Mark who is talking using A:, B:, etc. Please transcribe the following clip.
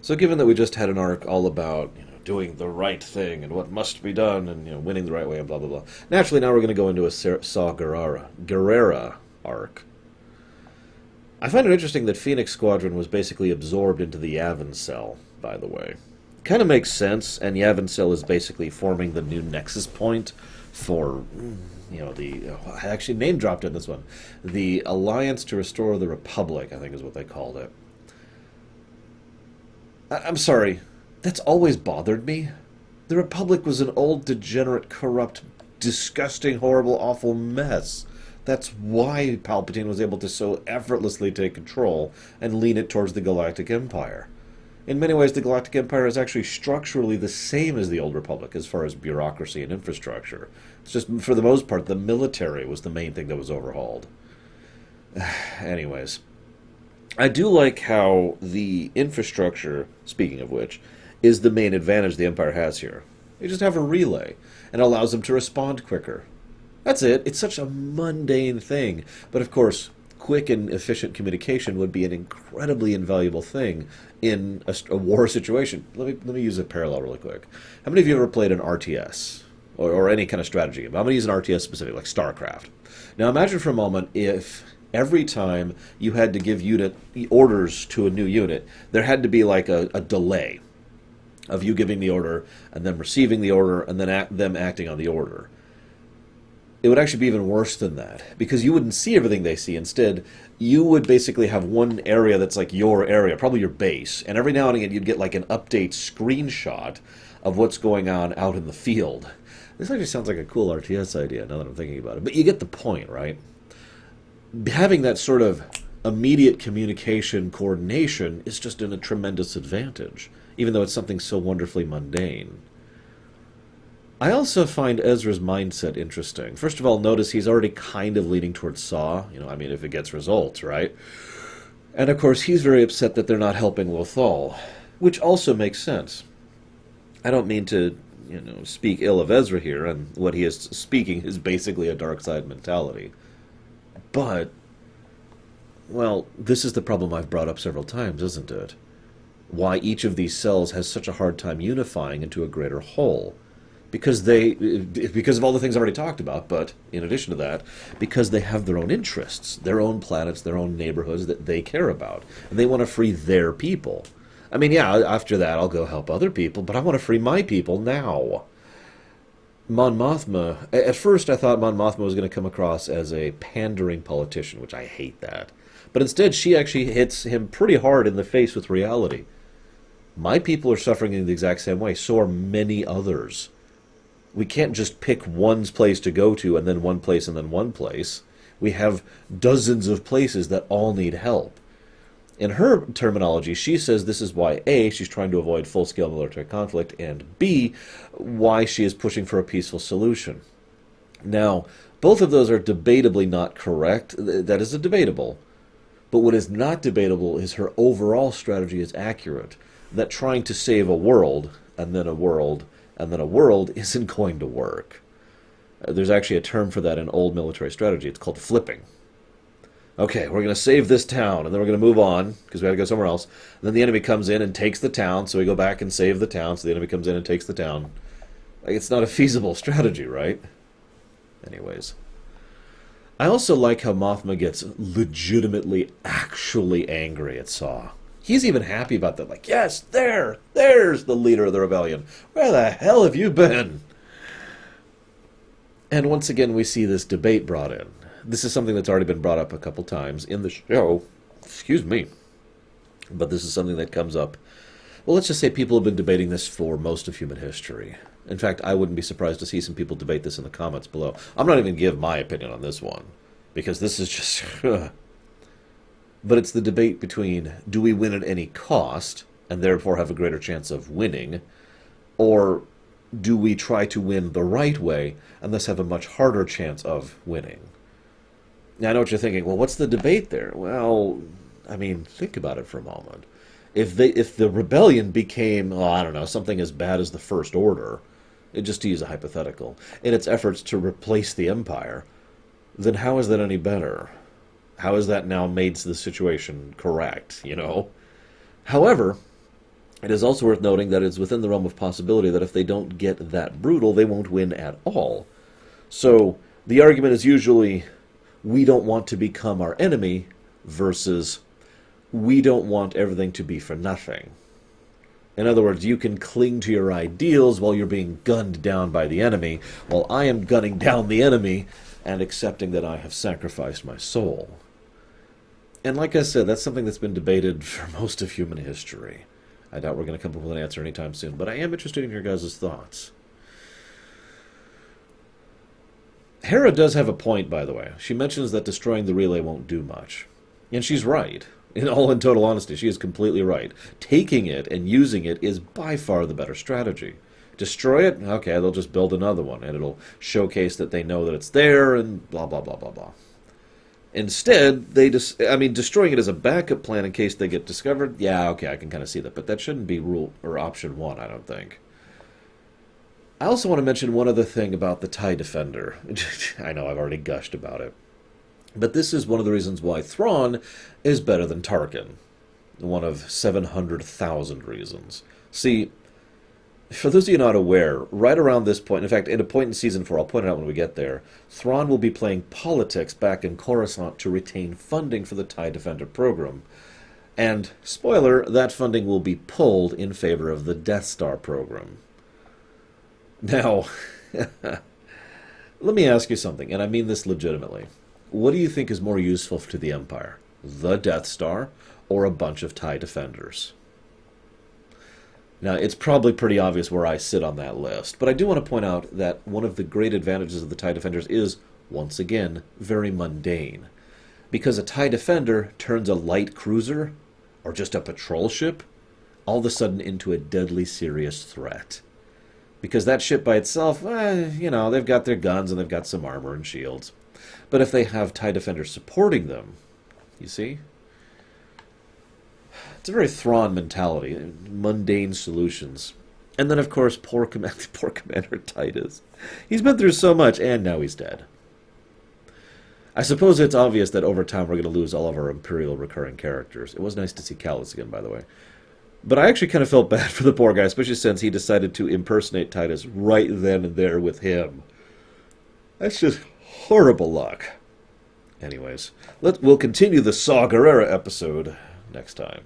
A: So given that we just had an arc all about doing the right thing and what must be done and winning the right way and blah blah blah, naturally now we're going to go into a Saw Gerrera arc. I find it interesting that Phoenix Squadron was basically absorbed into the Yavin Cell, by the way. Kind of makes sense, and Yavin Cell is basically forming the new nexus point for, I actually name dropped in this one. The Alliance to Restore the Republic, I think is what they called it. I'm sorry, that's always bothered me. The Republic was an old, degenerate, corrupt, disgusting, horrible, awful mess. That's why Palpatine was able to so effortlessly take control and lean it towards the Galactic Empire. In many ways, the Galactic Empire is actually structurally the same as the Old Republic as far as bureaucracy and infrastructure. It's just, for the most part, the military was the main thing that was overhauled. Anyways, I do like how the infrastructure, speaking of which, is the main advantage the Empire has here. You just have a relay, and it allows them to respond quicker. That's it. It's such a mundane thing. But of course, quick and efficient communication would be an incredibly invaluable thing in a war situation. Let me use a parallel really quick. How many of you have ever played an RTS? Or any kind of strategy game? I'm going to use an RTS specific, like StarCraft. Now imagine for a moment if every time you had to give orders to a new unit, there had to be like a delay of you giving the order and them receiving the order and then them acting on the order. It would actually be even worse than that, because you wouldn't see everything they see. Instead, you would basically have one area that's like your area, probably your base, and every now and again you'd get like an update screenshot of what's going on out in the field. This actually sounds like a cool RTS idea now that I'm thinking about it, but you get the point, right? Having that sort of immediate communication coordination is just a tremendous advantage, even though it's something so wonderfully mundane. I also find Ezra's mindset interesting. First of all, notice he's already kind of leaning towards Saw. If it gets results, right? And of course, he's very upset that they're not helping Lothal, which also makes sense. I don't mean to, speak ill of Ezra here, and what he is speaking is basically a dark side mentality. But, well, this is the problem I've brought up several times, isn't it? Why each of these cells has such a hard time unifying into a greater whole. Because of all the things I've already talked about, but in addition to that, because they have their own interests, their own planets, their own neighborhoods that they care about, and they want to free their people. After that I'll go help other people, but I want to free my people now. Mon Mothma, at first I thought Mon Mothma was going to come across as a pandering politician, which I hate that. But instead she actually hits him pretty hard in the face with reality. My people are suffering in the exact same way, so are many others. We can't just pick one place to go to and then one place and then one place. We have dozens of places that all need help. In her terminology, she says this is why A, she's trying to avoid full-scale military conflict, and B, why she is pushing for a peaceful solution. Now, both of those are debatably not correct. That is a debatable. But what is not debatable is her overall strategy is accurate. That trying to save a world, and then a world, and then a world isn't going to work. There's actually a term for that in old military strategy. It's called flipping. Okay, we're going to save this town, and then we're going to move on, because we got to go somewhere else. And then the enemy comes in and takes the town, so we go back and save the town, so the enemy comes in and takes the town. It's not a feasible strategy, right? Anyways. I also like how Mothma gets legitimately, actually angry at Saw. He's even happy about that. Like, yes, there's the leader of the rebellion. Where the hell have you been? And once again, we see this debate brought in. This is something that's already been brought up a couple times in the show. Excuse me. But this is something that comes up. Well, let's just say people have been debating this for most of human history. In fact, I wouldn't be surprised to see some people debate this in the comments below. I'm not even going to give my opinion on this one, because this is just... But it's the debate between, do we win at any cost, and therefore have a greater chance of winning, or do we try to win the right way, and thus have a much harder chance of winning? Now, I know what you're thinking. Well, what's the debate there? Well, think about it for a moment. If the rebellion became, something as bad as the First Order, just to use a hypothetical, in its efforts to replace the Empire, then how is that any better? How has that now made the situation correct, However, It is also worth noting that it's within the realm of possibility that if they don't get that brutal, they won't win at all. So the argument is usually, we don't want to become our enemy versus we don't want everything to be for nothing. In other words, you can cling to your ideals while you're being gunned down by the enemy, while I am gunning down the enemy and accepting that I have sacrificed my soul. And like I said, that's something that's been debated for most of human history. I doubt we're going to come up with an answer anytime soon, but I am interested in your guys' thoughts. Hera does have a point, by the way. She mentions that destroying the relay won't do much. And she's right. In total honesty, she is completely right. Taking it and using it is by far the better strategy. Destroy it? Okay, they'll just build another one, and it'll showcase that they know that it's there, and blah, blah, blah, blah, blah. Instead, destroying it as a backup plan in case they get discovered, yeah, okay, I can kind of see that, but that shouldn't be rule or option one, I don't think. I also want to mention one other thing about the TIE Defender. I know I've already gushed about it. But this is one of the reasons why Thrawn is better than Tarkin. One of 700,000 reasons. See, for those of you not aware, right around this point, in fact, at a point in Season 4, I'll point it out when we get there, Thrawn will be playing politics back in Coruscant to retain funding for the TIE Defender program. And, spoiler, that funding will be pulled in favor of the Death Star program. Now, let me ask you something, and I mean this legitimately. What do you think is more useful to the Empire? The Death Star or a bunch of TIE Defenders? Now, it's probably pretty obvious where I sit on that list, but I do want to point out that one of the great advantages of the TIE Defenders is, once again, very mundane. Because a TIE Defender turns a light cruiser, or just a patrol ship, all of a sudden into a deadly serious threat. Because that ship by itself, they've got their guns and they've got some armor and shields. But if they have TIE Defenders supporting them, you see? It's a very Thrawn mentality, mundane solutions. And then, of course, poor Commander Titus. He's been through so much, and now he's dead. I suppose it's obvious that over time we're going to lose all of our Imperial recurring characters. It was nice to see Callus again, by the way. But I actually kind of felt bad for the poor guy, especially since he decided to impersonate Titus right then and there with him. That's just horrible luck. Anyways, we'll continue the Saw Gerrera episode next time.